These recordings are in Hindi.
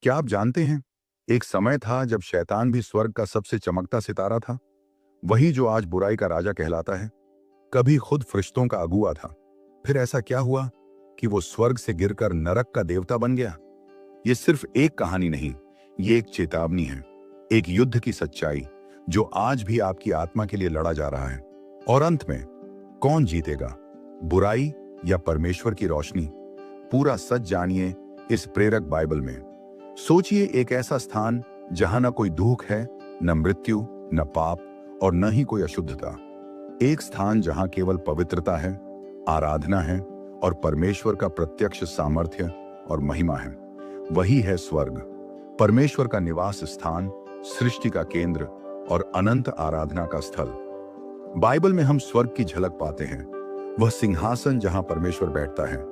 क्या आप जानते हैं, एक समय था जब शैतान भी स्वर्ग का सबसे चमकता सितारा था। वही जो आज बुराई का राजा कहलाता है। कभी खुद फरिश्तों का अगुआ था। फिर ऐसा क्या हुआ कि वो स्वर्ग से गिरकर नरक का देवता बन गया। ये सिर्फ एक कहानी नहीं, ये एक चेतावनी है, एक युद्ध की सच्चाई जो आज भी आपकी आत्मा के लिए लड़ा जा रहा है। और अंत में कौन जीतेगा, बुराई या परमेश्वर की रोशनी? पूरा सच जानिए इस प्रेरक बाइबल में। सोचिए, एक ऐसा स्थान जहां न कोई दुख है, न मृत्यु, न पाप और न ही कोई अशुद्धता। एक स्थान जहां केवल पवित्रता है, आराधना है और परमेश्वर का प्रत्यक्ष सामर्थ्य और महिमा है। वही है स्वर्ग, परमेश्वर का निवास स्थान, सृष्टि का केंद्र और अनंत आराधना का स्थल। बाइबल में हम स्वर्ग की झलक पाते हैं, वह सिंहासन जहां परमेश्वर बैठता है,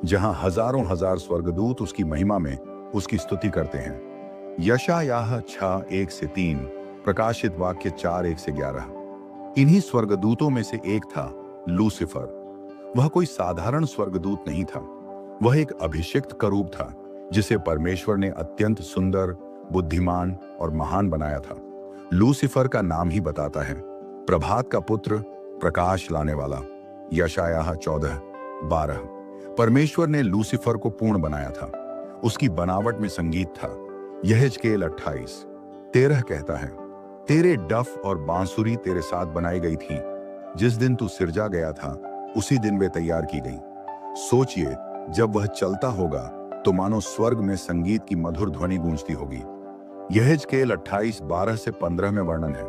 जहां हजारों हजार स्वर्गदूत उसकी महिमा में उसकी स्तुति करते हैं। यशायाह 6:1-3, प्रकाशित वाक्य 4:1-11। इन्हीं स्वर्गदूतों में से एक था लूसीफर। वह कोई साधारण स्वर्गदूत नहीं था, वह एक अभिषिक्त करूब था जिसे परमेश्वर ने अत्यंत सुंदर, बुद्धिमान और महान बनाया था। लूसीफर का नाम ही बताता है, प्रभात का पुत्र, प्रकाश लाने वाला। यशायाह 14:12। परमेश्वर ने लूसीफर को पूर्ण बनाया था। उसकी बनावट में संगीत था। यहेजकेल 28:13 कहता है, तेरे डफ और बांसुरी तेरे साथ बनाई गई थी। जिस दिन तू सिरजा गया था उसी दिन वे तैयार की गई। सोचिए, जब वह चलता होगा तो मानो स्वर्ग में संगीत की मधुर ध्वनि गूंजती होगी। यहेजकेल 28:12-15 में वर्णन है,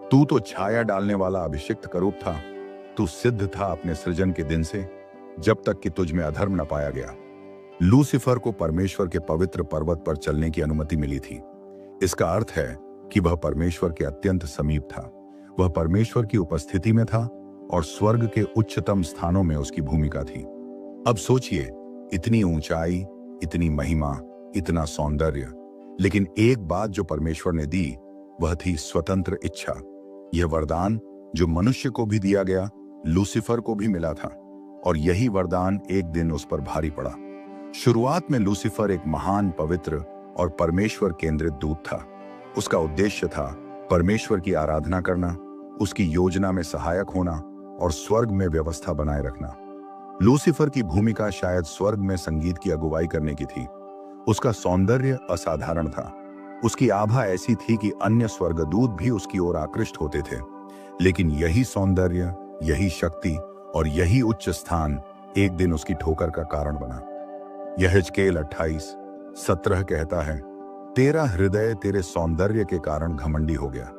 तू तो छाया डालने वाला अभिषिक्त करूब था। तू सिद्ध था अपने सृजन के दिन से, जब तक कि तुझ में अधर्म न पाया गया। लूसीफर को परमेश्वर के पवित्र पर्वत पर चलने की अनुमति मिली थी। इसका अर्थ है कि वह परमेश्वर के अत्यंत समीप था। वह परमेश्वर की उपस्थिति में था और स्वर्ग के उच्चतम स्थानों में उसकी भूमिका थी। अब सोचिए, इतनी ऊंचाई, इतनी महिमा, इतना सौंदर्य, लेकिन एक बात जो परमेश्वर ने दी वह थी स्वतंत्र इच्छा। यह वरदान जो मनुष्य को भी दिया गया, लूसीफर को भी मिला था, और यही वरदान एक दिन उस पर भारी पड़ा। शुरुआत में लूसीफर एक महान, पवित्र और परमेश्वर केंद्रित दूत था। उसका उद्देश्य था परमेश्वर की आराधना करना, उसकी योजना में सहायक होना और स्वर्ग में व्यवस्था बनाए रखना। लूसीफर की भूमिका शायद स्वर्ग में संगीत की अगुवाई करने की थी। उसका सौंदर्य असाधारण था। उसकी आभा ऐसी थी कि अन्य स्वर्गदूत भी उसकी ओर आकृष्ट होते थे। लेकिन यही सौंदर्य, यही शक्ति और यही उच्च स्थान एक दिन उसकी ठोकर का कारण बना। यहेजकेल 28:17 कहता है, तेरा हृदय तेरे सौंदर्य के कारण घमंडी हो गया।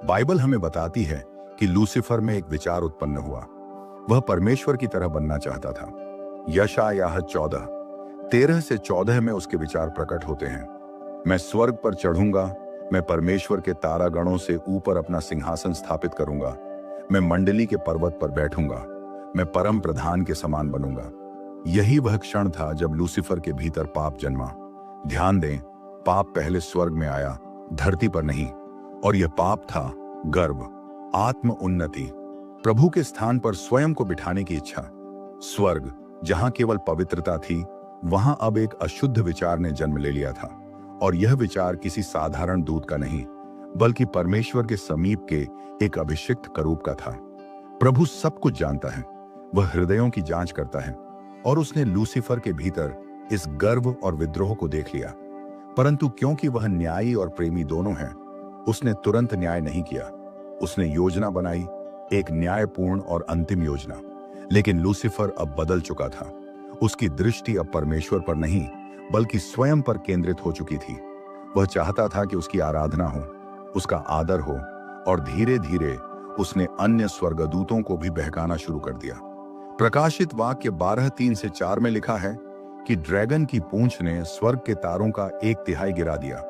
बाइबल हमें बताती है कि लूसीफर में एक विचार उत्पन्न हुआ। वह परमेश्वर की तरह बनना चाहता था। यशायाह 14:13-14 में उसके विचार प्रकट होते हैं। मैं स्वर्ग पर चढ़ूंगा, मैं परमेश्वर के तारागणों से ऊपर अपना सिंहासन स्थापित करूंगा। मैं मंडली के पर्वत पर बैठूंगा, मैं परम प्रधान के समान बनूंगा। यही वह क्षण था जब लूसीफर के भीतर पाप जन्मा। ध्यान दें, पाप पहले स्वर्ग में आया, धरती पर नहीं। और यह पाप था गर्व, आत्म उन्नति, प्रभु के स्थान पर स्वयं को बिठाने की इच्छा। स्वर्ग जहां केवल पवित्रता थी, वहां अब एक अशुद्ध विचार ने जन्म ले लिया था। और यह विचार किसी साधारण दूत का नहीं, बल्कि परमेश्वर के समीप के एक अभिषिक्त करूब का था। प्रभु सब कुछ जानता है, वह हृदयों की जांच करता है, और उसने लूसीफर के भीतर इस गर्व और विद्रोह को देख लिया। परंतु क्योंकि वह न्यायी और प्रेमी दोनों है, उसने तुरंत न्याय नहीं किया। उसने योजना बनाई, एक न्यायपूर्ण और अंतिम योजना। लेकिन लूसीफर अब बदल चुका था। उसकी दृष्टि अब परमेश्वर पर नहीं, बल्कि स्वयं पर केंद्रित हो चुकी थी। वह चाहता था कि उसकी आराधना हो, उसका आदर हो, और धीरे धीरे उसने अन्य स्वर्गदूतों को भी बहकाना शुरू कर दिया। प्रकाशित वाक्य 12:3-4 में लिखा है कि ड्रैगन की पूंछ ने स्वर्ग के तारों का 1/3 गिरा दिया।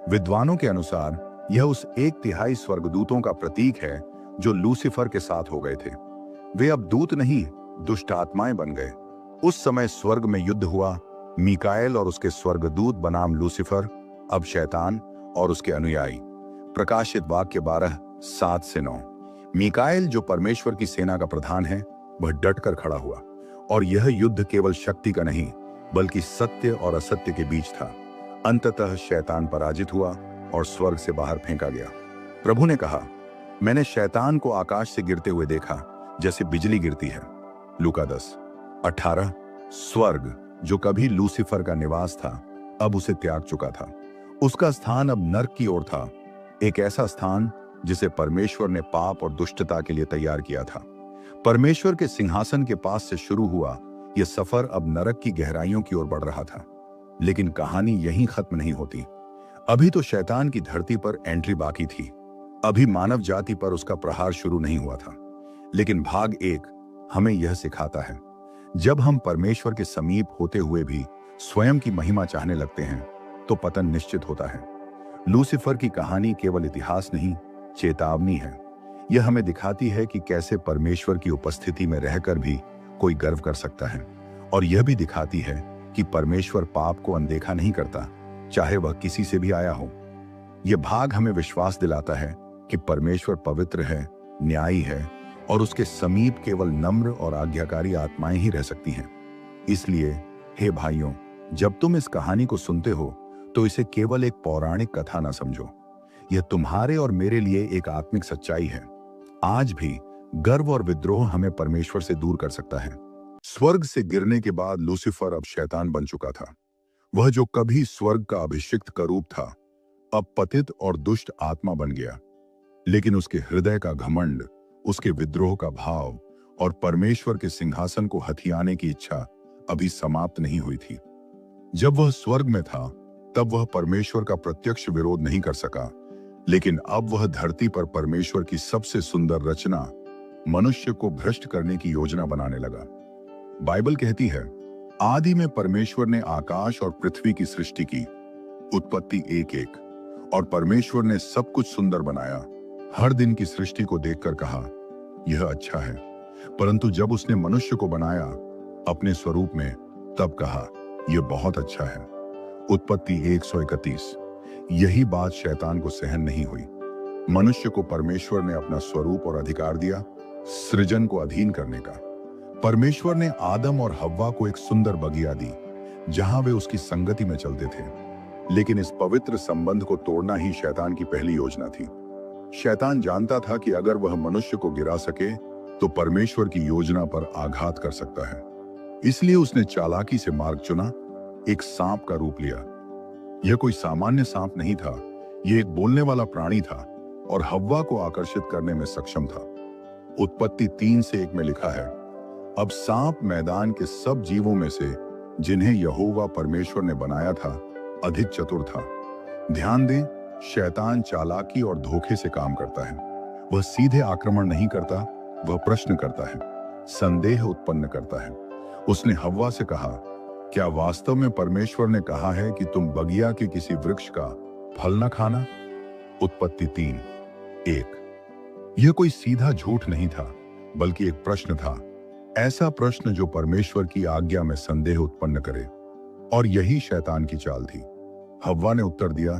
विद्वानों के अनुसार यह उस 1/3 स्वर्गदूतों का प्रतीक है जो लूसीफर के साथ हो गए थे। वे अब दूत नहीं, दुष्ट आत्माएं बन गए। उस समय स्वर्ग में युद्ध हुआ। मीकाएल और उसके स्वर्गदूत बनाम लूसीफर, अब शैतान और उसके अनुयायी। प्रकाशित वाक्य 12:7-9। मीकाएल, जो परमेश्वर की सेना का प्रधान है, वह डटकर खड़ा हुआ, और यह युद्ध केवल शक्ति का नहीं, बल्कि सत्य और असत्य के बीच था। अंततः शैतान पराजित हुआ और स्वर्ग से बाहर फेंका गया। प्रभु ने कहा, मैंने शैतान को आकाश से गिरते हुए देखा जैसे बिजली गिरती है। लूका 10:18। स्वर्ग, जो कभी लूसीफर का निवास था, अब उसे त्याग चुका था। उसका स्थान अब नर्क की ओर था, एक ऐसा स्थान जिसे परमेश्वर ने पाप और दुष्टता के लिए तैयार किया था। परमेश्वर के सिंहासन के पास से शुरू हुआ यह सफर अब नरक की गहराइयों की ओर बढ़ रहा था। लेकिन कहानी यहीं खत्म नहीं होती। अभी तो शैतान की धरती पर एंट्री बाकी थी। अभी मानव जाति पर उसका प्रहार शुरू नहीं हुआ था। लेकिन भाग 1 हमें यह सिखाता है, जब हम परमेश्वर के समीप होते हुए भी स्वयं की महिमा चाहने लगते हैं तो पतन निश्चित होता है। लूसीफर की कहानी केवल इतिहास नहीं, चेतावनी है। यह हमें दिखाती है कि कैसे परमेश्वर की उपस्थिति में रहकर भी कोई गर्व कर सकता है, और यह भी दिखाती है कि परमेश्वर पाप को अनदेखा नहीं करता, चाहे वह किसी से भी आया हो। यह भाग हमें विश्वास दिलाता है कि परमेश्वर पवित्र है, न्यायी है, और उसके समीप केवल नम्र और आज्ञाकारी आत्माएं ही रह सकती हैं। इसलिए हे भाइयों, जब तुम इस कहानी को सुनते हो तो इसे केवल एक पौराणिक कथा ना समझो। यह तुम्हारे और मेरे लिए एक आत्मिक सच्चाई है। आज भी गर्व और विद्रोह हमें परमेश्वर से दूर कर सकता है। स्वर्ग से गिरने के बाद लूसीफर अब शैतान बन चुका था। वह जो कभी स्वर्ग का अभिषिक्त का रूप था, अब पतित और दुष्ट आत्मा बन गया। लेकिन उसके हृदय का घमंड, उसके विद्रोह का भाव और परमेश्वर के सिंहासन को हथियाने की इच्छा अभी समाप्त नहीं हुई थी। जब वह स्वर्ग में था तब वह परमेश्वर का प्रत्यक्ष विरोध नहीं कर सका, लेकिन अब वह धरती पर परमेश्वर की सबसे सुंदर रचना, मनुष्य को भ्रष्ट करने की योजना बनाने लगा। बाइबल कहती है, आदि में परमेश्वर ने आकाश और पृथ्वी की सृष्टि की, उत्पत्ति 1:1। और परमेश्वर ने सब कुछ सुंदर बनाया। हर दिन की सृष्टि को देखकर कहा, यह अच्छा है। परंतु जब उसने मनुष्य को बनाया अपने स्वरूप में, तब कहा, यह बहुत अच्छा है। उत्पत्ति 1:31। यही बात शैतान को सहन नहीं हुई। मनुष्य को परमेश्वर ने अपना स्वरूप और अधिकार दिया, सृजन को अधीन करने का। परमेश्वर ने आदम और हव्वा को एक सुंदर बगिया दी, जहां वे उसकी संगति में चलते थे। लेकिन इस पवित्र संबंध को तोड़ना ही शैतान की पहली योजना थी। शैतान जानता था कि अगर वह मनुष्य को गिरा सके तो परमेश्वर की योजना पर आघात कर सकता है। इसलिए उसने चालाकी से मार्ग चुना, एक सांप का रूप लिया। यह कोई सामान्य सांप नहीं था, यह एक बोलने वाला प्राणी था और हव्वा को आकर्षित करने में सक्षम था। उत्पत्ति 3:1 में लिखा है, अब सांप मैदान के सब जीवों में से जिन्हें यहोवा परमेश्वर ने बनाया था अधिक चतुर था। ध्यान दें, शैतान चालाकी और धोखे से काम करता है। वह सीधे आक्रमण नहीं करता, वह प्रश्न करता है, संदेह उत्पन्न करता है। उसने हव्वा से कहा, क्या वास्तव में परमेश्वर ने कहा है कि तुम बगिया के किसी वृक्ष का फल न खाना? उत्पत्ति 3:1। यह कोई सीधा झूठ नहीं था, बल्कि एक प्रश्न था, ऐसा प्रश्न जो परमेश्वर की आज्ञा में संदेह उत्पन्न करे। और यही शैतान की चाल थी। हव्वा ने उत्तर दिया,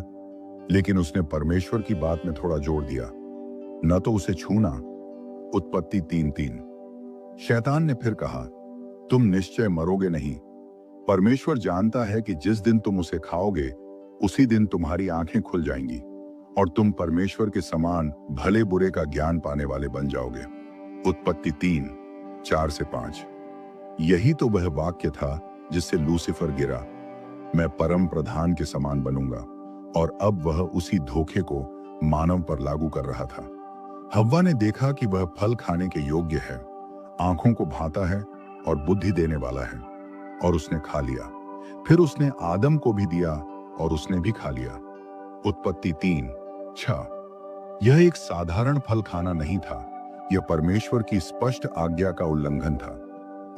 लेकिन उसने परमेश्वर की बात में थोड़ा जोड़ दिया, न तो उसे छूना। उत्पत्ति 3:3। शैतान ने फिर कहा, तुम निश्चय मरोगे नहीं। परमेश्वर जानता है कि जिस दिन तुम उसे खाओगे उसी दिन तुम्हारी आंखें खुल जाएंगी और तुम परमेश्वर के समान भले बुरे का ज्ञान पाने वाले बन जाओगे। उत्पत्ति 3:4-5। यही तो वह वाक्य था जिससे लूसीफर गिरा, मैं परम प्रधान के समान बनूंगा। और अब वह उसी धोखे को मानव पर लागू कर रहा था। हव्वा ने देखा कि वह फल खाने के योग्य है, आंखों को भाता है और बुद्धि देने वाला है, और उसने खा लिया। फिर उसने आदम को भी दिया और उसने भी खा लिया। उत्पत्ति 3:6। यह एक साधारण फल खाना नहीं था, यह परमेश्वर की स्पष्ट आज्ञा का उल्लंघन था।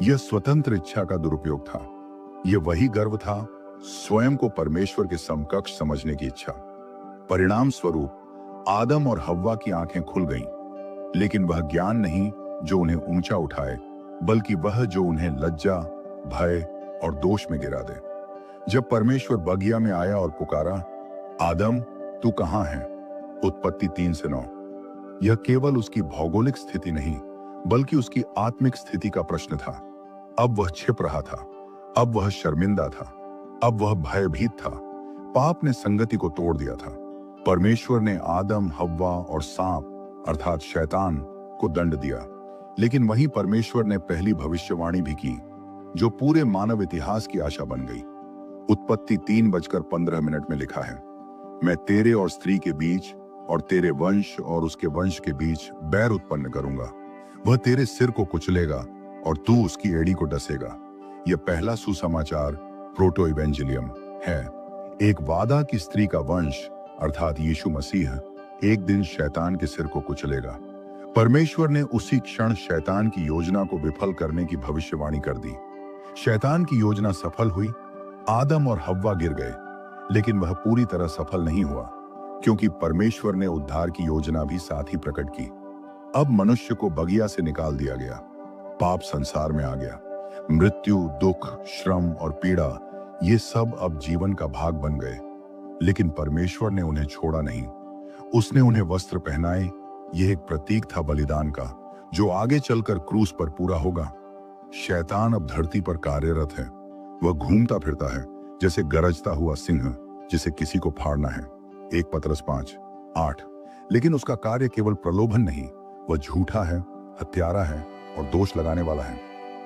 यह स्वतंत्र इच्छा का दुरुपयोग था। यह वही गर्व था, स्वयं को परमेश्वर के समकक्ष समझने की इच्छा। परिणाम स्वरूप आदम और हव्वा की आंखें खुल गईं, लेकिन वह ज्ञान नहीं जो उन्हें ऊंचा उठाए, बल्कि वह जो उन्हें लज्जा, भय और दोष में गिरा दे। जब परमेश्वर बगिया में आया और पुकारा, आदम तू कहां है? उत्पत्ति 3:9। यह केवल उसकी भौगोलिक स्थिति नहीं, बल्कि उसकी आत्मिक स्थिति का प्रश्न था। अब वह छिप रहा था, अब वह शर्मिंदा था, अब वह भयभीत था। पाप ने संगति को तोड़ दिया था। परमेश्वर ने आदम, हव्वा और सांप अर्थात शैतान को दंड दिया, लेकिन वहीं परमेश्वर ने पहली भविष्यवाणी भी की जो पूरे मानव इतिहास की आशा बन गई। उत्पत्ति 3:15 में लिखा है, मैं तेरे और स्त्री के बीच और तेरे वंश और उसके वंश के बीच बैर उत्पन्न करूंगा। वह तेरे सिर को कुचलेगा और तू उसकी एड़ी को डसेगा। यह पहला सुसमाचार प्रोटो इवेंजिलियम है। एक वादा की स्त्री का वंश अर्थात यीशु मसीह एक दिन शैतान के सिर को कुचलेगा। परमेश्वर ने उसी क्षण शैतान की योजना को विफल करने की भविष्यवाणी कर दी। शैतान की योजना सफल हुई, आदम और हव्वा गिर गए, लेकिन वह पूरी तरह सफल नहीं हुआ क्योंकि परमेश्वर ने उद्धार की योजना भी साथ ही प्रकट की। अब मनुष्य को बगिया से निकाल दिया गया, पाप संसार में आ गया। मृत्यु, दुख, श्रम और पीड़ा ये सब अब जीवन का भाग बन गए, लेकिन परमेश्वर ने उन्हें छोड़ा नहीं। उसने उन्हें वस्त्र पहनाए। यह एक प्रतीक था बलिदान का जो आगे चलकर क्रूस पर पूरा होगा। शैतान अब धरती पर कार्यरत है। वह घूमता फिरता है जैसे गरजता हुआ सिंह जिसे किसी को फाड़ना है। 1 पतरस 5:8। लेकिन उसका कार्य केवल प्रलोभन नहीं, वह झूठा है, हत्यारा है और दोष लगाने वाला है।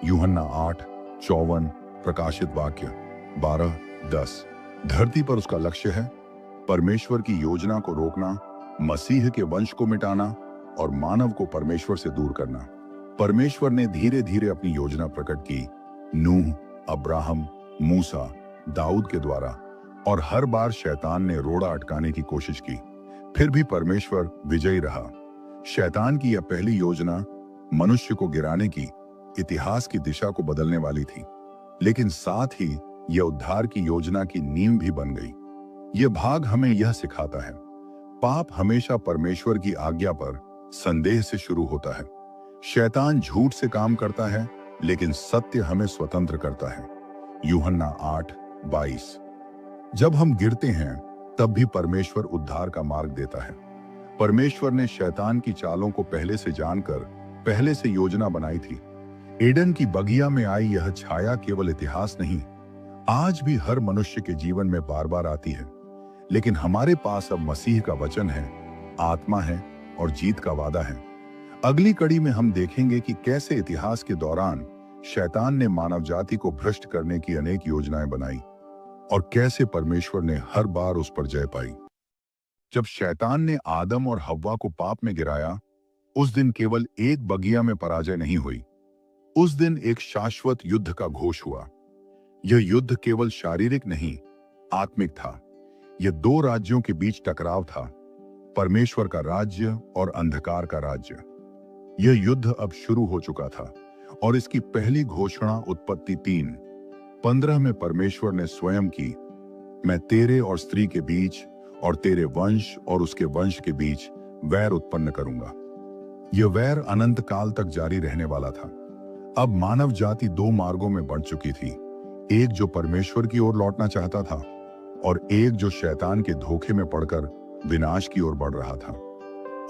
यूहन्ना 8:54, प्रकाशित वाक्य 12:10। धरती पर उसका लक्ष्य है परमेश्वर की योजना को रोकना, मसीह के वंश को मिटाना और मानव को परमेश्वर से दूर करना। परमेश्वर ने धीरे धीरे अपनी योजना प्रकट की, नूह, अब्राहम, मूसा, दाऊद के द्वारा, और हर बार शैतान ने रोड़ा अटकाने की कोशिश की, फिर भी परमेश्वर विजयी रहा। शैतान की यह पहली योजना मनुष्य को गिराने की, इतिहास की दिशा को बदलने वाली थी, लेकिन साथ ही यह उद्धार की योजना की नींव भी बन गई। यह भाग हमें यह सिखाता है, पाप हमेशा परमेश्वर की आज्ञा पर संदेह से शुरू होता है। शैतान झूठ से काम करता है, लेकिन सत्य हमें स्वतंत्र करता है। यूहन्ना 8:22। जब हम गिरते हैं तब भी परमेश्वर उद्धार का मार्ग देता है। परमेश्वर ने शैतान की चालों को पहले से जानकर पहले से योजना बनाई थी। एडन की बगिया में आई यह छाया केवल इतिहास नहीं, आज भी हर मनुष्य के जीवन में बार बार आती है। लेकिन हमारे पास अब मसीह का वचन है, आत्मा है और जीत का वादा है। अगली कड़ी में हम देखेंगे कि कैसे इतिहास के दौरान शैतान ने मानव जाति को भ्रष्ट करने की अनेक योजनाएं बनाई और कैसे परमेश्वर ने हर बार उस पर जय पाई। जब शैतान ने आदम और हव्वा को पाप में गिराया, उस दिन केवल एक बगिया में पराजय नहीं हुई, उस दिन एक शाश्वत युद्ध का घोष हुआ। यह युद्ध केवल शारीरिक नहीं, आत्मिक था। यह दो राज्यों के बीच टकराव था, परमेश्वर का राज्य और अंधकार का राज्य। यह युद्ध अब शुरू हो चुका था और इसकी पहली घोषणा उत्पत्ति 3:15 में परमेश्वर ने स्वयं की, मैं तेरे और स्त्री के बीच और तेरे वंश और उसके वंश के बीच वैर उत्पन्न करूंगा। यह वैर अनंत काल तक जारी रहने वाला था। अब मानव जाति दो मार्गों में बढ़ चुकी थी, एक जो परमेश्वर की ओर लौटना चाहता था और एक जो शैतान के धोखे में पड़कर विनाश की ओर बढ़ रहा था।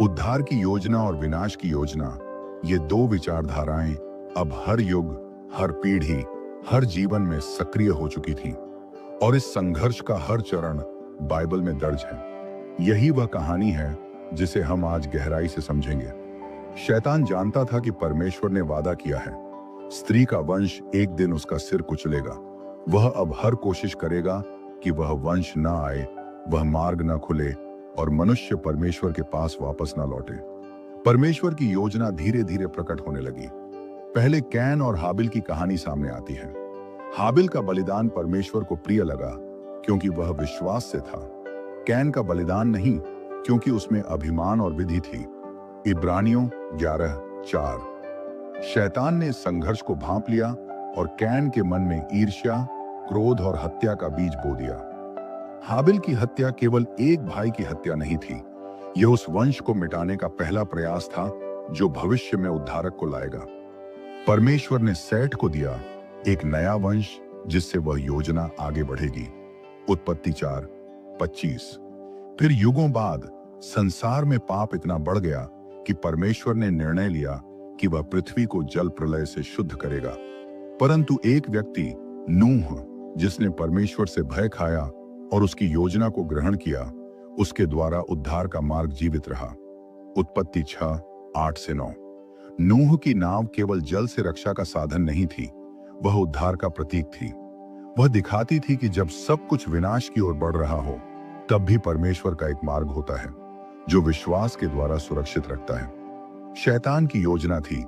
उद्धार की योजना और विनाश की योजना, ये दो विचारधाराएं अब हर युग, हर पीढ़ी, हर जीवन में सक्रिय हो चुकी थी और इस संघर्ष का हर चरण बाइबल में दर्ज है। यही वह कहानी है जिसे हम आज गहराई से समझेंगे। शैतान जानता था कि परमेश्वर ने वादा किया है, स्त्री का वंश एक दिन उसका सिर कुचलेगा। वह अब हर कोशिश करेगा कि वह वंश न आए, वह मार्ग न खुले और मनुष्य परमेश्वर के पास वापस न लौटे। परमेश्वर की योजना धीरे धीरे प्रकट होने लगी। पहले कैन और हाबिल की कहानी सामने आती है। हाबिल का बलिदान परमेश्वर को प्रिय लगा क्योंकि वह विश्वास से था। कैन का बलिदान नहीं, क्योंकि उसमें अभिमान और विधि थी। इब्रानियों 11:4। शैतान ने संघर्ष को भांप लिया और कैन के मन में ईर्ष्या, क्रोध और हत्या का बीज बो दिया। हाबिल की हत्या केवल एक भाई की हत्या नहीं थी, यह उस वंश को मिटाने का पहला प्रयास था जो भविष्य में उद्धारक को लाएगा। परमेश्वर ने सेठ को दिया एक नया वंश जिससे वह योजना आगे बढ़ेगी। उत्पत्ति 4:25। फिर युगों बाद संसार में पाप इतना बढ़ गया कि परमेश्वर ने निर्णय लिया कि वह पृथ्वी को जल प्रलय से शुद्ध करेगा। परंतु एक व्यक्ति, नूह, जिसने परमेश्वर से भय खाया और उसकी योजना को ग्रहण किया, उसके द्वारा उद्धार का मार्ग जीवित रहा। उत्पत्ति 6:8-9। नूह की नाव केवल जल से रक्षा का साधन नहीं थी, वह उद्धार का प्रतीक थी। वह दिखाती थी कि जब सब कुछ विनाश की ओर बढ़ रहा हो, तब भी परमेश्वर का एक मार्ग होता है जो विश्वास के द्वारा सुरक्षित रखता है। शैतान की योजना थी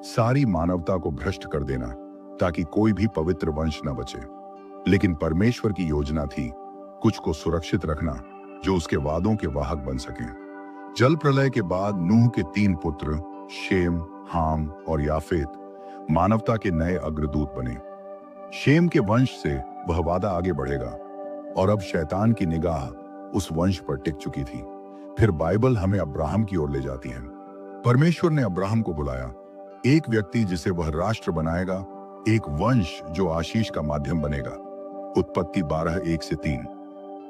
सारी मानवता को भ्रष्ट कर देना ताकि कोई भी पवित्र वंश न बचे, लेकिन परमेश्वर की योजना थी कुछ को सुरक्षित रखना जो उसके वादों के वाहक बन सकें। जल प्रलय के बाद नूह के 3 पुत्र शेम, हाम और याफेत मानवता के नए अग्रदूत बने। शेम के वंश से वह वादा आगे बढ़ेगा और अब शैतान की निगाह उस वंश पर टिक चुकी थी। फिर बाइबल हमें अब्राहम की ओर ले जाती है। परमेश्वर ने अब्राहम को बुलाया, एक व्यक्ति जिसे वह राष्ट्र बनाएगा, एक वंश जो आशीष का माध्यम बनेगा। उत्पत्ति 12:1-3।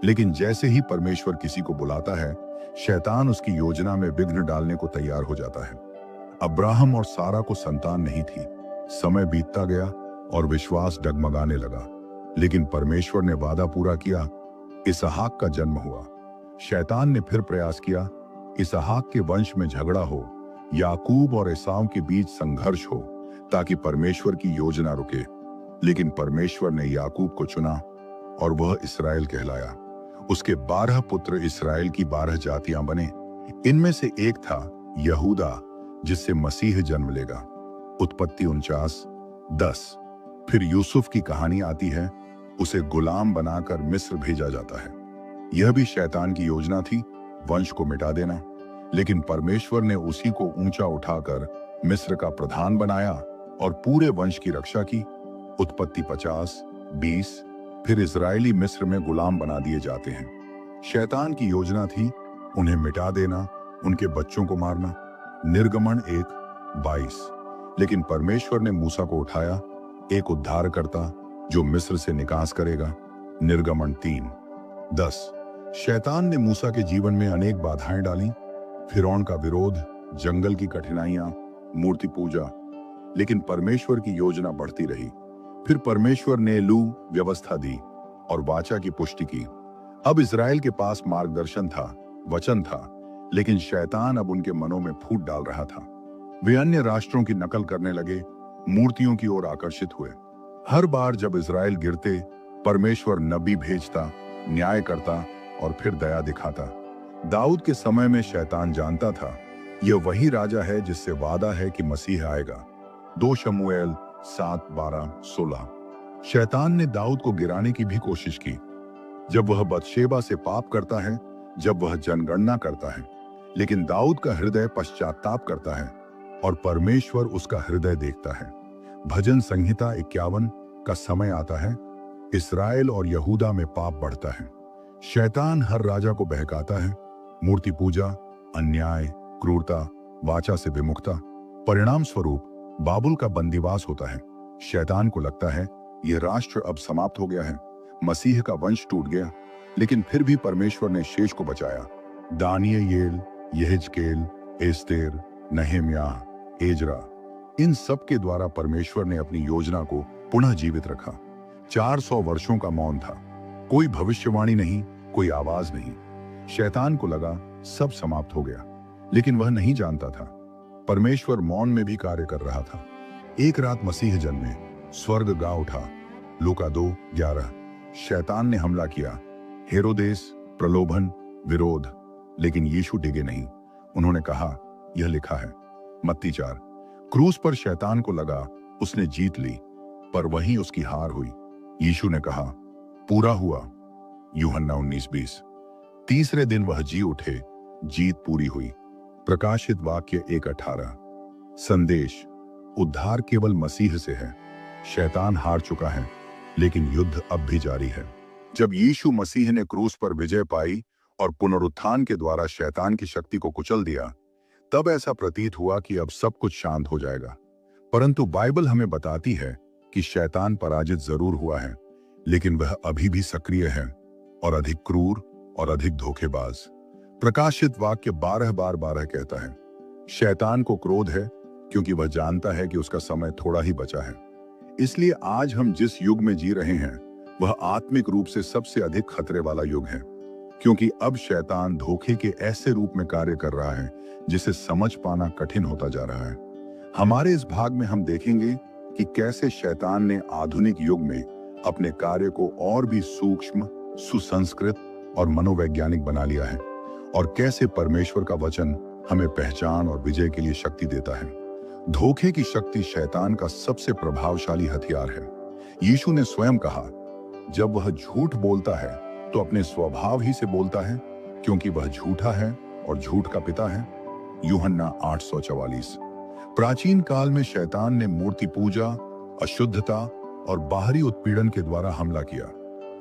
लेकिन जैसे ही परमेश्वर किसी को बुलाता है, शैतान उसकी योजना में विघ्न डालने को तैयार हो जाता है। अब्राहम और सारा को संतान नहीं थी। समय बीतता गया और विश्वास डगमगाने लगा, लेकिन परमेश्वर ने वादा पूरा किया। इसहाक का जन्म हुआ। शैतान ने फिर प्रयास किया, इसहाक के वंश में झगड़ा हो, याकूब और एसाव के बीच संघर्ष हो, ताकि परमेश्वर की योजना रुके। लेकिन परमेश्वर ने याकूब को चुना और वह इसराइल कहलाया। उसके 12 पुत्र इसराइल की 12 जातियां बने। इनमें से एक था यहूदा, जिससे मसीह जन्म लेगा। उत्पत्ति 49:10। फिर यूसुफ की कहानी आती है। उसे गुलाम बनाकर मिस्र भेजा जाता है। यह भी शैतान की योजना थी, वंश को मिटा देना, लेकिन परमेश्वर ने उसी को ऊंचा उठाकर मिस्र का प्रधान बनाया और पूरे वंश की रक्षा की। उत्पत्ति 50:20। फिर इजरायली मिस्र में गुलाम बना दिए जाते हैं। शैतान की योजना थी उन्हें मिटा देना, उनके बच्चों को मारना। निर्गमन 1:22। लेकिन परमेश्वर ने मूसा को उठाया, एक उद्धारकर्ता जो मिस्र से निकास करेगा। निर्गमन 3:10। शैतान ने मूसा के जीवन में अनेक बाधाएं डाली, फिरौन का विरोध, जंगल की कठिनाइयां, मूर्ति पूजा, लेकिन परमेश्वर की योजना बढ़ती रही। फिर परमेश्वर ने व्यवस्था दी और वाचा की पुष्टि की। अब इजराइल के पास मार्गदर्शन था, वचन था, लेकिन शैतान अब उनके मनों में फूट डाल रहा था। वे अन्य राष्ट्रों की नकल करने लगे, मूर्तियों की ओर आकर्षित हुए। हर बार जब इजराइल गिरते, परमेश्वर नबी भेजता, न्याय करता और फिर दया दिखाता। दाऊद के समय में शैतान जानता था यह वही राजा है जिससे वादा है कि मसीह आएगा। 2 शमूएल 7:12-16। शैतान ने दाऊद को गिराने की भी कोशिश की। जब वह बतशेबा से पाप करता है, जब वह जनगणना करता है, लेकिन दाऊद का हृदय पश्चाताप करता है और परमेश्वर उसका हृदय देखता है। भजन संहिता 51 का समय आता है। इस्राएल और यहूदा में पाप बढ़ता है। शैतान हर राजा को बहकाता है। मूर्ति पूजा, अन्याय, क्रूरता, वाचा से विमुखता। परिणाम स्वरूप बाबुल का बंदीवास होता है। शैतान को लगता है यह राष्ट्र अब समाप्त हो गया है, मसीह का वंश टूट गया, लेकिन फिर भी परमेश्वर ने शेष को बचाया। दानियेल, यहेजकेल, एस्तेर, नहम्याह, एजरा, इन सब के द्वारा परमेश्वर ने अपनी योजना को पुनः जीवित रखा। 400 वर्षों का मौन था, कोई भविष्यवाणी नहीं, कोई आवाज नहीं। शैतान को लगा सब समाप्त हो गया, लेकिन वह नहीं जानता था परमेश्वर मौन में भी कार्य कर रहा था। एक रात मसीह जन्मे, स्वर्ग गा उठा। लूका 2:11। शैतान ने हमला किया, हेरोदेस, प्रलोभन, विरोध, लेकिन यीशु डिगे नहीं। उन्होंने कहा यह लिखा है। मत्ती 4। क्रूस पर शैतान को लगा उसने जीत ली, पर वहीं उसकी हार हुई। यीशु ने कहा पूरा हुआ। यूहन्ना 19:20। तीसरे दिन वह जी उठे, जीत पूरी हुई। प्रकाशित वाक्य 1:18। संदेश, उद्धार केवल मसीह से है। शैतान हार चुका है, लेकिन युद्ध अब भी जारी है। जब यीशु मसीह ने क्रूस पर विजय पाई और पुनरुत्थान के द्वारा शैतान की शक्ति को कुचल दिया, तब ऐसा प्रतीत हुआ कि अब सब कुछ शांत हो जाएगा। परंतु बाइबल हमें बताती है कि शैतान पराजित जरूर हुआ है, लेकिन वह अभी भी सक्रिय है और अधिक क्रूर और अधिक धोखेबाज। प्रकाशित वाक्य 12:12 कहता है, शैतान को क्रोध है क्योंकि वह जानता है कि उसका समय थोड़ा ही बचा है। इसलिए आज हम जिस युग में जी रहे हैं, वह आत्मिक रूप से सबसे अधिक खतरे वाला युग है, क्योंकि अब शैतान धोखे के ऐसे रूप में कार्य कर रहा है जिसे समझ पाना कठिन होता जा रहा है। हमारे इस भाग में हम देखेंगे कि कैसे शैतान ने आधुनिक युग में अपने कार्य को और भी सूक्ष्म, सुसंस्कृत और मनोवैज्ञानिक बना लिया है, और कैसे परमेश्वर का वचन हमें पहचान और विजय के लिए शक्ति देता है। धोखे की शक्ति शैतान का सबसे प्रभावशाली हथियार है। यीशु ने स्वयं कहा, जब वह झूठ बोलता है तो अपने स्वभाव ही से बोलता है, क्योंकि वह झूठा है और झूठ का पिता है। यूहन्ना 8:44। प्राचीन काल में शैतान ने मूर्ति पूजा, अशुद्धता और बाहरी उत्पीड़न के द्वारा हमला किया,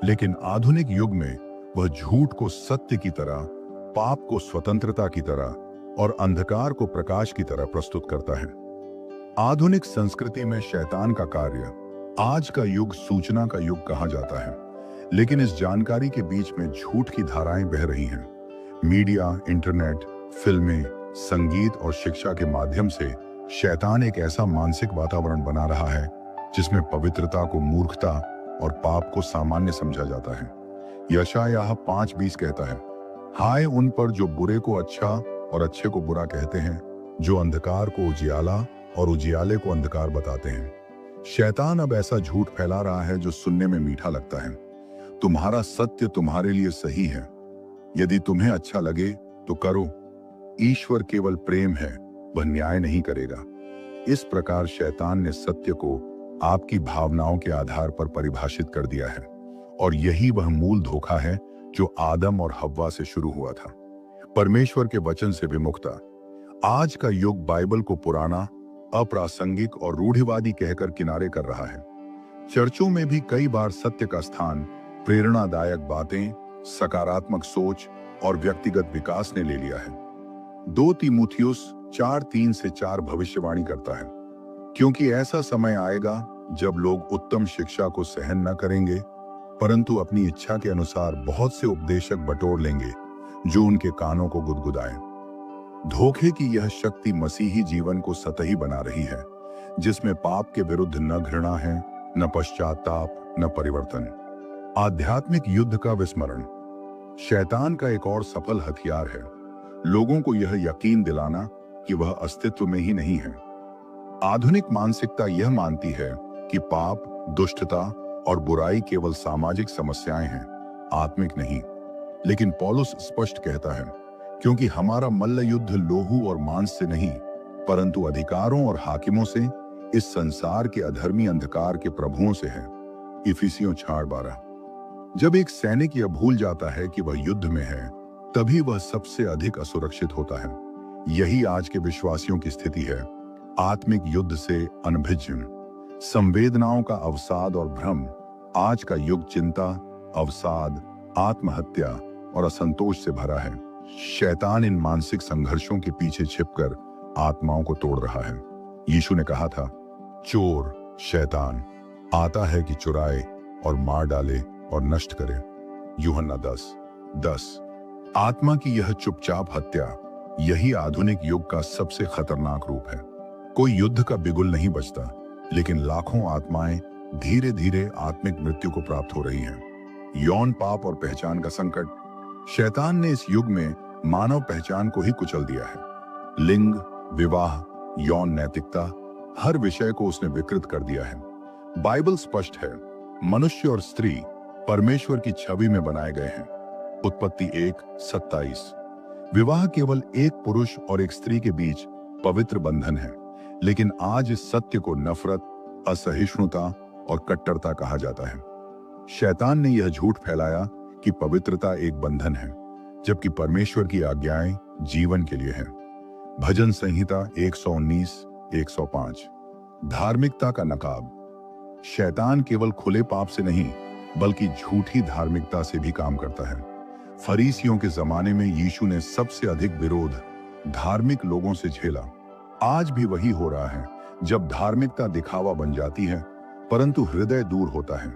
लेकिन आधुनिक युग में वह झूठ को सत्य की तरह, पाप को स्वतंत्रता की तरह और अंधकार को प्रकाश की तरह प्रस्तुत करता है। आधुनिक संस्कृति में शैतान का कार्य, आज का युग सूचना का युग कहा जाता है, लेकिन इस जानकारी के बीच में झूठ की धाराएं बह रही हैं। मीडिया, इंटरनेट, फिल्में, संगीत और शिक्षा के माध्यम से शैतान एक ऐसा मानसिक वातावरण बना रहा है जिसमें पवित्रता को मूर्खता और पाप को सामान्य समझा जाता है। यशायाह 5:20 कहता है, हाय उन पर जो बुरे को अच्छा और अच्छे को बुरा कहते हैं, जो अंधकार को उजियाला और उजियाले को अंधकार बताते हैं। शैतान अब ऐसा झूठ फैला रहा है जो सुनने में मीठा लगता है। तुम्हारा सत्य तुम्हारे लिए सही है, यदि तुम्हें अच्छा लगे तो करो। ईश्वर केवल प्रेम है, वह न्याय नहीं करेगा। इस प्रकार शैतान ने सत्य को आपकी भावनाओं के आधार पर परिभाषित कर दिया है, और यही वह मूल धोखा है जो आदम और हव्वा से शुरू हुआ था, परमेश्वर के वचन से विमुखता। आज का युग बाइबल को पुराना, अप्रासंगिक और रूढ़िवादी कहकर किनारे कर रहा है। चर्चों में भी कई बार सत्य का स्थान प्रेरणादायक बातें, सकारात्मक सोच और व्यक्तिगत विकास ने ले लिया है। 2 तीमुथियुस 4:3-4 भविष्यवाणी करता है, क्योंकि ऐसा समय आएगा जब लोग उत्तम शिक्षा को सहन न करेंगे, परंतु अपनी इच्छा के अनुसार बहुत से उपदेशक बटोर लेंगे जो उनके कानों को गुदगुदाएं। धोखे की यह शक्ति मसीही जीवन को सतही बना रही है, जिसमें पाप के विरुद्ध न घृणा है, न पश्चाताप, न परिवर्तन। आध्यात्मिक युद्ध का विस्मरण शैतान का एक और सफल हथियार है, लोगों को यह यकीन दिलाना कि वह अस्तित्व में ही नहीं है। आधुनिक मानसिकता यह मानती है कि पाप, दुष्टता और बुराई केवल सामाजिक समस्याएं हैं, आत्मिक नहीं। लेकिन पौलुस स्पष्ट कहता है, क्योंकि हमारा मल्ल युद्ध लोहू और मांस से नहीं, परंतु अधिकारों और हाकिमों से, इस संसार के अधर्मी अंधकार के प्रभुओं से है। इफिसियों 4:12। जब एक सैनिक यह भूल जाता है कि वह युद्ध में है, तभी वह सबसे अधिक असुरक्षित होता है। यही आज के विश्वासियों की स्थिति है, आत्मिक युद्ध से अनभिज्न, संवेदनाओं का अवसाद और भ्रम। आज का युग चिंता, अवसाद, आत्महत्या और असंतोष से भरा है। शैतान इन मानसिक संघर्षों के पीछे छिपकर आत्माओं को तोड़ रहा है। यीशु ने कहा था, चोर शैतान आता है कि चुराए और मार डाले और नष्ट करे। यूहन्ना 10:10। आत्मा की यह चुपचाप हत्या, यही आधुनिक युग का सबसे खतरनाक रूप है। कोई युद्ध का बिगुल नहीं बचता, लेकिन लाखों आत्माएं धीरे धीरे आत्मिक मृत्यु को प्राप्त हो रही हैं। यौन पाप और पहचान का संकट। शैतान ने इस युग में मानव पहचान को ही कुचल दिया है। लिंग, विवाह, यौन नैतिकता, हर विषय को उसने विकृत कर दिया है। बाइबल स्पष्ट है, मनुष्य और स्त्री परमेश्वर की छवि में बनाए गए हैं। उत्पत्ति 1:27। विवाह केवल एक पुरुष और एक स्त्री के बीच पवित्र बंधन है, लेकिन आज इस सत्य को नफरत, असहिष्णुता और कट्टरता कहा जाता है। शैतान ने यह झूठ फैलाया कि पवित्रता एक बंधन है, जबकि परमेश्वर की आज्ञाएं जीवन के लिए हैं। भजन संहिता 119:105। धार्मिकता का नकाब। शैतान केवल खुले पाप से नहीं, बल्कि झूठी धार्मिकता से भी काम करता है। फरीसियों के जमाने में यीशु ने सबसे अधिक विरोध धार्मिक लोगों से झेला। आज भी वही हो रहा है, जब धार्मिकता दिखावा बन जाती है परंतु हृदय दूर होता है।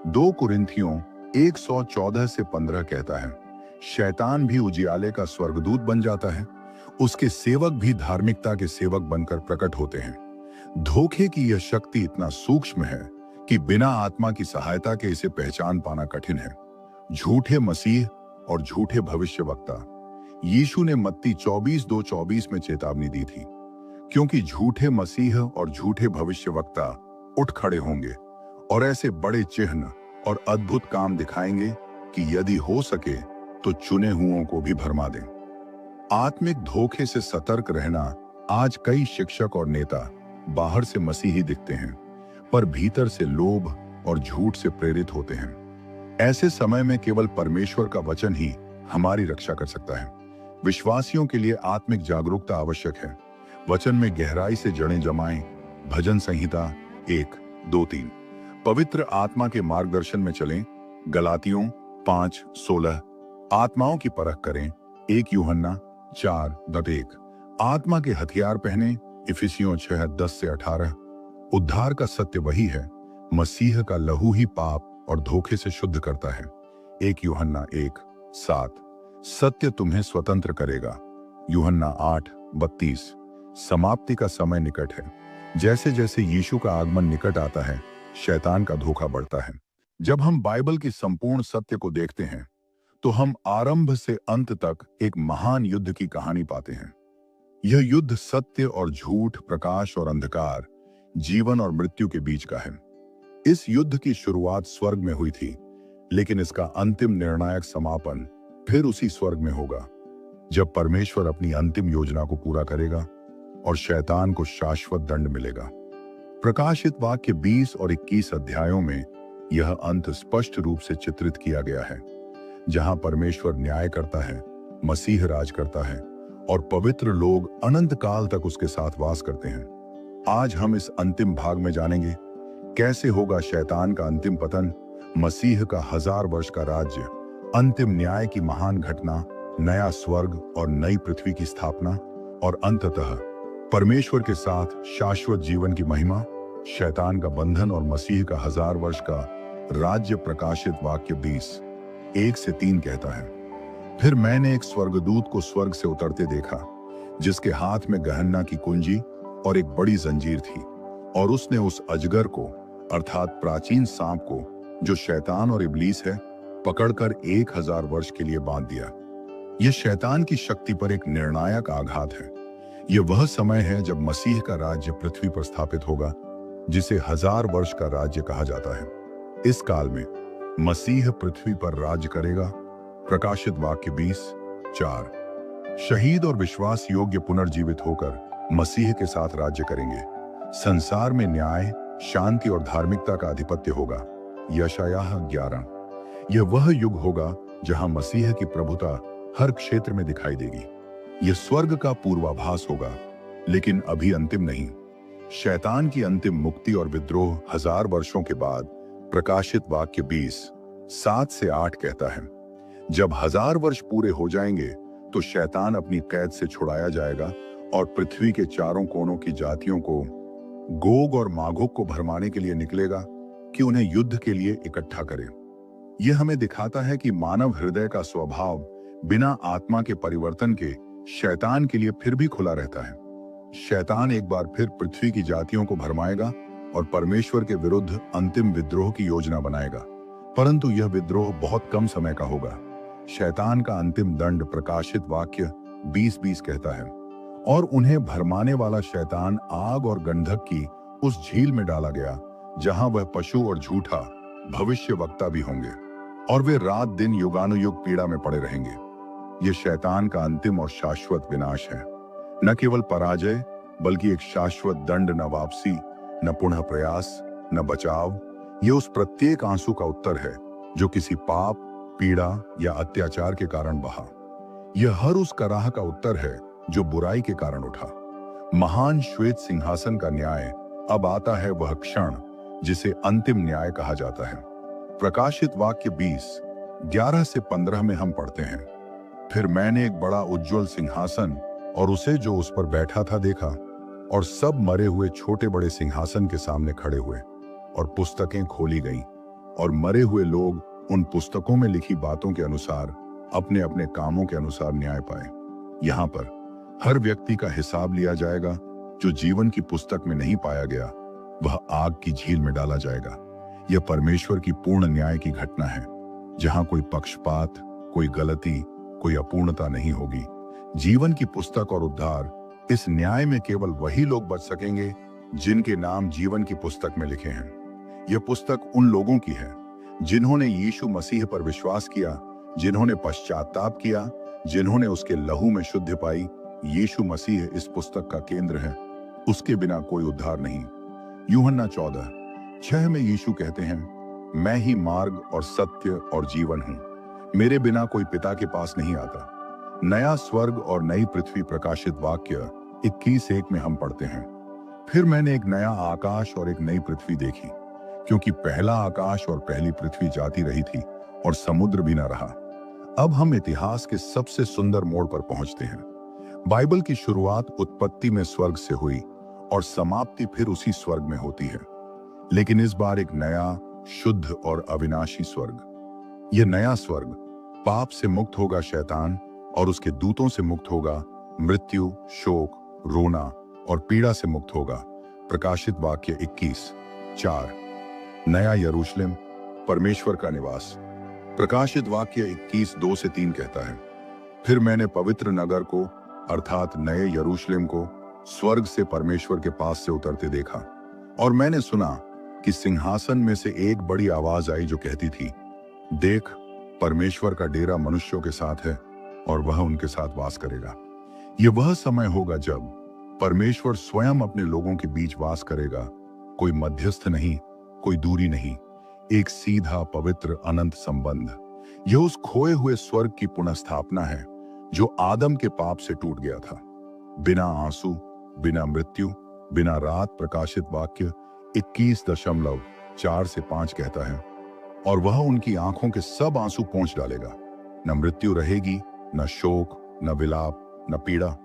2 कुरिन्थियों 1:14-15 कहता है, शैतान भी उजियाले का स्वर्गदूत बन जाता है, उसके सेवक भी धार्मिकता के सेवक बनकर प्रकट होते हैं। धोखे की यह शक्ति इतना सूक्ष्म है कि बिना आत्मा की सहायता के इसे पहचान पाना कठिन है। झूठे मसीह और झूठे भविष्यवक्ता। यीशु ने मत्ती 24:2-24 में चेतावनी दी थी, क्योंकि झूठे मसीह और झूठे भविष्यवक्ता उठ खड़े होंगे और ऐसे बड़े चिन्ह और अद्भुत काम दिखाएंगे कि यदि हो सके तो चुने हुओं को भी भरमा दें। आत्मिक धोखे से सतर्क रहना। आज कई शिक्षक और नेता बाहर से मसीही दिखते हैं, पर भीतर से लोभ और झूठ से प्रेरित होते हैं। ऐसे समय में केवल परमेश्वर का वचन ही हमारी रक्षा कर सकता है। विश्वासियों के लिए आत्मिक जागरूकता आवश्यक है। वचन में गहराई से जड़ें जमाएं। भजन संहिता 1-2-3। पवित्र आत्मा के मार्गदर्शन में चलें। गलातियों 5:16। आत्माओं की परख करें। 1 यूहन्ना 4:1। आत्मा के हथियार पहने। इफिसियों 6:10-18। उद्धार का सत्य वही है। मसीह का लहू ही पाप और धोखे से शुद्ध करता है। 1 यूहन्ना 1:7। सत्य तुम्हें स्वतंत्र करेगा। यूहन्ना 8:32। समाप्ति का समय निकट है। जैसे जैसे यीशु का आगमन निकट आता है, शैतान का धोखा बढ़ता है। जब हम बाइबल की संपूर्ण सत्य को देखते हैं तो हम आरंभ से अंत तक एक महान युद्ध की कहानी पाते हैं। यह युद्ध सत्य और झूठ, प्रकाश और अंधकार, जीवन और मृत्यु के बीच का है। इस युद्ध की शुरुआत स्वर्ग में हुई थी, लेकिन इसका अंतिम निर्णायक समापन फिर उसी स्वर्ग में होगा, जब परमेश्वर अपनी अंतिम योजना को पूरा करेगा और शैतान को शाश्वत दंड मिलेगा। प्रकाशित वाक्य 20 और 21 अध्यायों में यह अंत स्पष्ट रूप से चित्रित किया गया है, जहां परमेश्वर न्याय करता है, मसीह राज करता है और पवित्र लोग अनंत काल तक उसके साथ वास करते हैं। आज हम इस अंतिम भाग में जानेंगे कैसे होगा शैतान का अंतिम पतन, मसीह का 1000 वर्ष का राज्य, अंतिम न्याय की महान घटना, नया स्वर्ग और नई पृथ्वी की स्थापना और अंततः परमेश्वर के साथ शाश्वत जीवन की महिमा, शैतान का बंधन और मसीह का 1000 वर्ष का राज्य। प्रकाशित वाक्य 20:1-3 कहता है, फिर मैंने एक स्वर्गदूत को स्वर्ग से उतरते देखा, जिसके हाथ में गहन्ना की कुंजी और एक बड़ी जंजीर थी, और उसने उस अजगर को अर्थात प्राचीन सांप को, जो शैतान और इब्लीस है, पकड़कर 1000 वर्ष के लिए बांध दिया। यह शैतान की शक्ति पर एक निर्णायक आघात है। यह वह समय है जब मसीह का राज्य पृथ्वी पर स्थापित होगा, जिसे 1000 वर्ष का राज्य कहा जाता है। इस काल में मसीह पृथ्वी पर राज्य करेगा। प्रकाशित वाक्य 20:4। शहीद और विश्वास योग्य पुनर्जीवित होकर मसीह के साथ राज्य करेंगे। संसार में न्याय, शांति और धार्मिकता का आधिपत्य होगा। यशायाह 11। यह वह युग होगा जहां मसीह की प्रभुता हर क्षेत्र में दिखाई देगी। यह स्वर्ग का पूर्वाभास होगा, लेकिन अभी अंतिम नहीं। शैतान की अंतिम मुक्ति और विद्रोह 1000 वर्षों के बाद। प्रकाशित वाक्य 20:7-8 कहता है, जब 1000 वर्ष पूरे हो जाएंगे तो शैतान अपनी कैद से छुड़ाया जाएगा और पृथ्वी के चारों कोनों की जातियों को, गोग और मागोग को भरमाने के लिए निकलेगा कि उन्हें युद्ध के लिए इकट्ठा करे। यह हमें दिखाता है कि मानव हृदय का स्वभाव बिना आत्मा के परिवर्तन के शैतान के लिए फिर भी खुला रहता है। शैतान एक बार फिर पृथ्वी की जातियों को भरमाएगा और परमेश्वर के विरुद्ध अंतिम विद्रोह की योजना बनाएगा, परंतु यह विद्रोह बहुत कम समय का होगा। शैतान का अंतिम दंड प्रकाशित वाक्य 20:20 कहता है, और उन्हें भरमाने वाला शैतान आग और गंधक की उस झील में डाला गया, जहां वह पशु और झूठा भविष्यवक्ता भी होंगे, और वे रात दिन युगानुयुग पीड़ा में पड़े रहेंगे। यह शैतान का अंतिम और शाश्वत विनाश है। न केवल पराजय, बल्कि एक शाश्वत दंड, न वापसी, न पुनः प्रयास, न बचाव। यह उस प्रत्येक आंसू का उत्तर है जो किसी पाप, पीड़ा या अत्याचार के कारण बहा। यह हर उस कराह का उत्तर है जो बुराई के कारण उठा। महान श्वेत सिंहासन का न्याय अब आता है, वह क्षण जिसे अंतिम न्याय कहा जाता है। प्रकाशित वाक्य 20:11-15 में हम पढ़ते हैं, फिर मैंने एक बड़ा उज्जवल सिंहासन और उसे जो उस पर बैठा था देखा, और सब मरे हुए छोटे बड़े सिंहासन के सामने खड़े हुए, और पुस्तकें खोली गईं, और मरे हुए लोग उन पुस्तकों में लिखी बातों के अनुसार अपने अपने कामों के अनुसार न्याय पाए। यहाँ पर हर व्यक्ति का हिसाब लिया जाएगा। जो जीवन की पुस्तक में नहीं पाया गया, वह आग की झील में डाला जाएगा। यह परमेश्वर की पूर्ण न्याय की घटना है, जहां कोई पक्षपात, कोई गलती, कोई अपूर्णता नहीं होगी। जीवन की पुस्तक और उद्धार, इस न्याय में केवल वही लोग बच सकेंगे जिनके नाम जीवन की पुस्तक में लिखे हैं। यह पुस्तक उन लोगों की है जिन्होंने यीशु मसीह पर विश्वास किया, जिन्होंने पश्चाताप किया, जिन्होंने उसके लहू में शुद्धि पाई। यीशु मसीह इस पुस्तक का केंद्र है, उसके बिना कोई उद्धार नहीं। यूहन्ना 14:6 में यीशु कहते हैं, मैं ही मार्ग और सत्य और जीवन हूं, मेरे बिना कोई पिता के पास नहीं आता। नया स्वर्ग और नई पृथ्वी प्रकाशित वाक्य 21:1 में हम पढ़ते हैं, फिर मैंने एक नया आकाश और एक नई पृथ्वी देखी, क्योंकि पहला आकाश और पहली पृथ्वी जाती रही थी और समुद्र भी न रहा। अब हम इतिहास के सबसे सुंदर मोड़ पर पहुंचते हैं। बाइबल की शुरुआत उत्पत्ति में स्वर्ग से हुई और समाप्ति फिर उसी स्वर्ग में होती है, लेकिन इस बार एक नया, शुद्ध और अविनाशी स्वर्ग। यह नया स्वर्ग पाप से मुक्त होगा, शैतान और उसके दूतों से मुक्त होगा, मृत्यु, शोक, रोना और पीड़ा से मुक्त होगा। प्रकाशित वाक्य 21:4। नया यरूशलेम, परमेश्वर का निवास। प्रकाशित वाक्य 21:2-3 कहता है, फिर मैंने पवित्र नगर को अर्थात नए यरूशलेम को स्वर्ग से परमेश्वर के पास से उतरते देखा, और मैंने सुना कि सिंहासन में से एक बड़ी आवाज आई जो कहती थी, देख, परमेश्वर का डेरा मनुष्यों के साथ है और वह उनके साथ वास करेगा। यह वह समय होगा जब परमेश्वर स्वयं अपने लोगों के बीच वास करेगा। कोई मध्यस्थ नहीं, कोई दूरी नहीं, एक सीधा, पवित्र, अनंत संबंध। यह उस खोए हुए स्वर्ग की पुनर्स्थापना है जो आदम के पाप से टूट गया था। बिना आंसू, बिना मृत्यु, बिना रात। प्रकाशित वाक्य 21:4-5 कहता है, और वह उनकी आंखों के सब आंसू पोंछ डालेगा। न मृत्यु रहेगी, न शोक, न विलाप, न पीड़ा।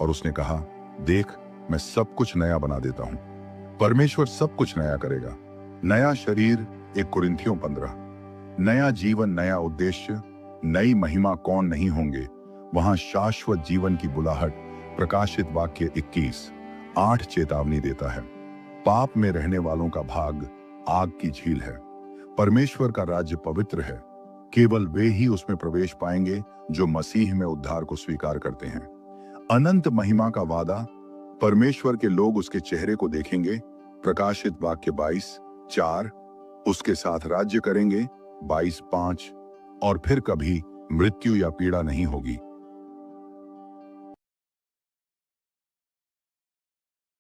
और उसने कहा, देख, मैं सब कुछ नया बना देता हूं। परमेश्वर सब कुछ नया करेगा। नया शरीर, 1 कुरिन्थियों 15। नया जीवन, नया उद्देश्य, नई महिमा कौन नहीं होंगे। वहां शाश्वत जीवन की बुलाहट। प्रकाशित वाक्य 21:8 चेतावनी देता है, पाप में रहने वालों का भाग आग की झील है। परमेश्वर का राज्य पवित्र है, केवल वे ही उसमें प्रवेश पाएंगे जो मसीह में उद्धार को स्वीकार करते हैं। अनंत महिमा का वादा, परमेश्वर के लोग उसके चेहरे को देखेंगे। प्रकाशित वाक्य 22:4। उसके साथ राज्य करेंगे। 22:5। और फिर कभी मृत्यु या पीड़ा नहीं होगी।